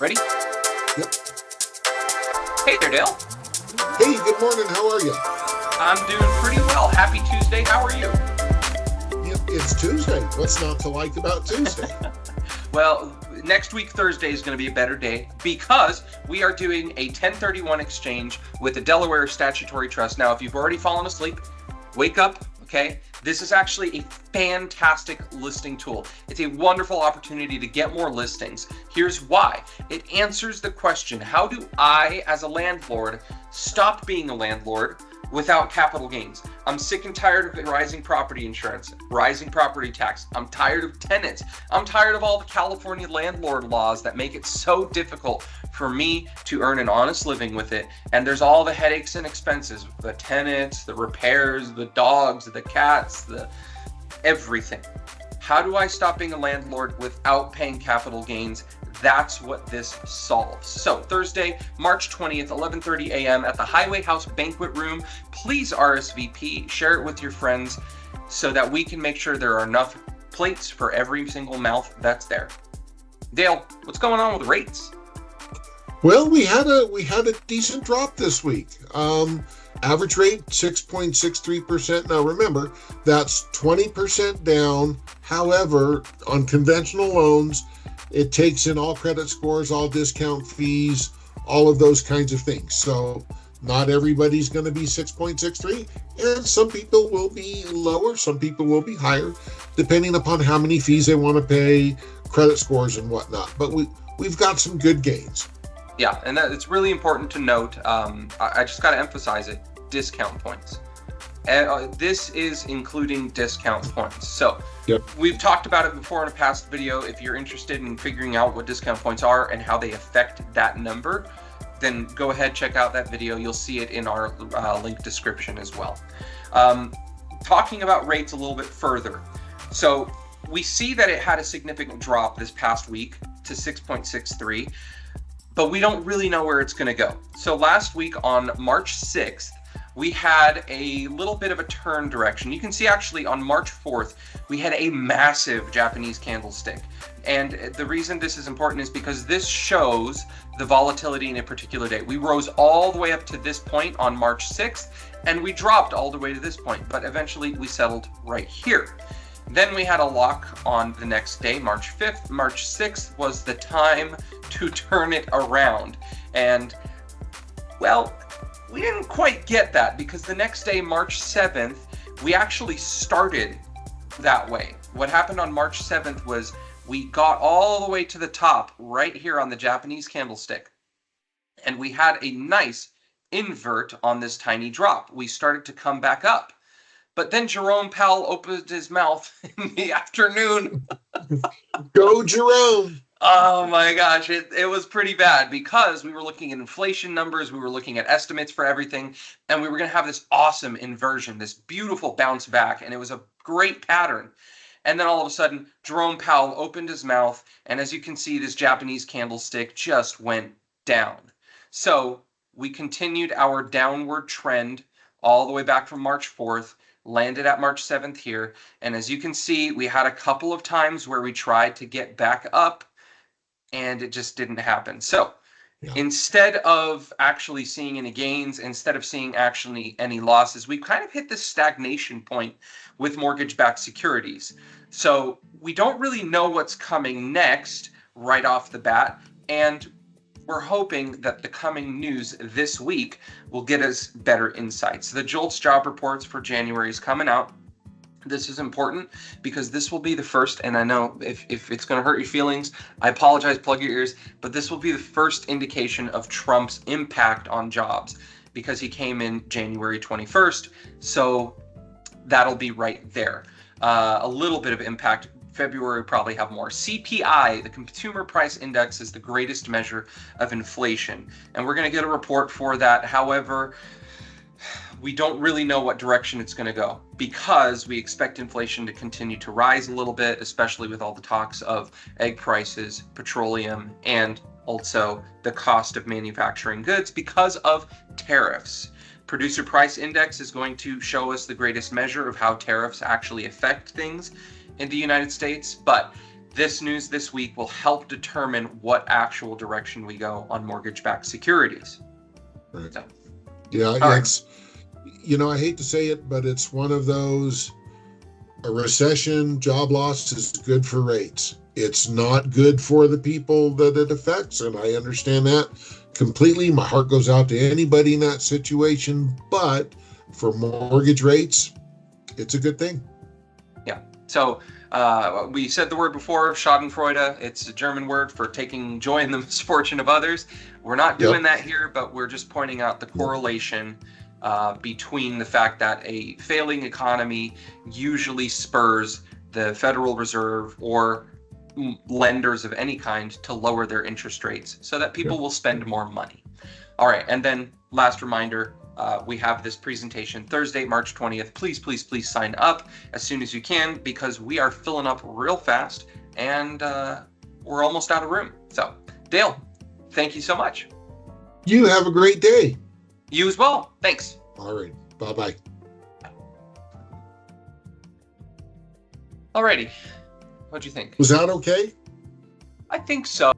Ready? Yep. Hey there, Dale. Hey, good morning. How are you? I'm doing pretty well. Happy Tuesday. How are you? Yep, it's Tuesday. What's not to like about Tuesday? Well, next week, Thursday, is going to be a better day because we are doing a 1031 exchange with the Delaware Statutory Trust. Now, if you've already fallen asleep, wake up, okay? This is actually a fantastic listing tool. It's a wonderful opportunity to get more listings. Here's why. It answers the question, how do I, as a landlord, stop being a landlord without capital gains? I'm sick and tired of rising property insurance, rising property tax. I'm tired of tenants. I'm tired of all the California landlord laws that make it so difficult for me to earn an honest living with it. And there's all the headaches and expenses, the tenants, the repairs, the dogs, the cats, the everything. How do I stop being a landlord without paying capital gains? That's what this solves. So Thursday, March 20th, 11:30 a.m. at the Highway House Banquet Room. Please RSVP, share it with your friends so that we can make sure there are enough plates for every single mouth that's there. Dale, what's going on with rates? Well, we had a decent drop this week. Average rate 6.63%. Now remember, that's 20% down. However, on conventional loans, it takes in all credit scores, all discount fees, all of those kinds of things. So not everybody's going to be 6.63, and some people will be lower, some people will be higher, depending upon how many fees they want to pay, credit scores and whatnot. But we've got some good gains. Yeah, and it's really important to note, I just got to emphasize it, discount points. This is including discount points. So Yep. We've talked about it before in a past video. If you're interested in figuring out what discount points are and how they affect that number, then go ahead, check out that video. You'll see it in our link description as well. Talking about rates a little bit further. So we see that it had a significant drop this past week to 6.63, but we don't really know where it's going to go. So last week on March 6th, we had a little bit of a turn direction. You can see actually on March 4th, we had a massive Japanese candlestick. And the reason this is important is because this shows the volatility in a particular day. We rose all the way up to this point on March 6th, and we dropped all the way to this point, but eventually we settled right here. Then we had a lock on the next day, March 5th. March 6th was the time to turn it around. And, well, we didn't quite get that because the next day, March 7th, we actually started that way. What happened on March 7th was we got all the way to the top right here on the Japanese candlestick. And we had a nice invert on this tiny drop. We started to come back up. But then Jerome Powell opened his mouth in the afternoon. Go Jerome! Oh my gosh, it was pretty bad because we were looking at inflation numbers, we were looking at estimates for everything, and we were going to have this awesome inversion, this beautiful bounce back, and it was a great pattern. And then all of a sudden, Jerome Powell opened his mouth, and as you can see, this Japanese candlestick just went down. So we continued our downward trend all the way back from March 4th, landed at March 7th here, and as you can see, we had a couple of times where we tried to get back up, and it just didn't happen. So instead of actually seeing any gains, instead of seeing actually any losses, we kind of hit this stagnation point with mortgage-backed securities. So we don't really know what's coming next right off the bat, and we're hoping that the coming news this week will get us better insights. The JOLTS job reports for January is coming out. This is important because this will be the first, and I know if it's going to hurt your feelings, I apologize, plug your ears, but this will be the first indication of Trump's impact on jobs because he came in January 21st, so that'll be right there. A little bit of impact. February will probably have more. CPI, the Consumer Price Index, is the greatest measure of inflation, and we're going to get a report for that. However, we don't really know what direction it's going to go because we expect inflation to continue to rise a little bit, especially with all the talks of egg prices, petroleum, and also the cost of manufacturing goods because of tariffs. Producer Price Index is going to show us the greatest measure of how tariffs actually affect things in the United States, but this news this week will help determine what actual direction we go on mortgage-backed securities. Right. So, yeah, all it's, I hate to say it, but it's one of those, a recession, job loss is good for rates. It's not good for the people that it affects, and I understand that completely. My heart goes out to anybody in that situation, but for mortgage rates, it's a good thing. Yeah. So we said the word before, Schadenfreude. It's a German word for taking joy in the misfortune of others. We're not doing that here, but we're just pointing out the correlation between the fact that a failing economy usually spurs the Federal Reserve or lenders of any kind to lower their interest rates so that people will spend more money. All right, and then last reminder, we have this presentation Thursday, March 20th. Please, please, please sign up as soon as you can, because we are filling up real fast and we're almost out of room. So, Dale, thank you so much. You have a great day. You as well. Thanks. All right. Bye-bye. Alrighty. What'd you think? Was that okay? I think so.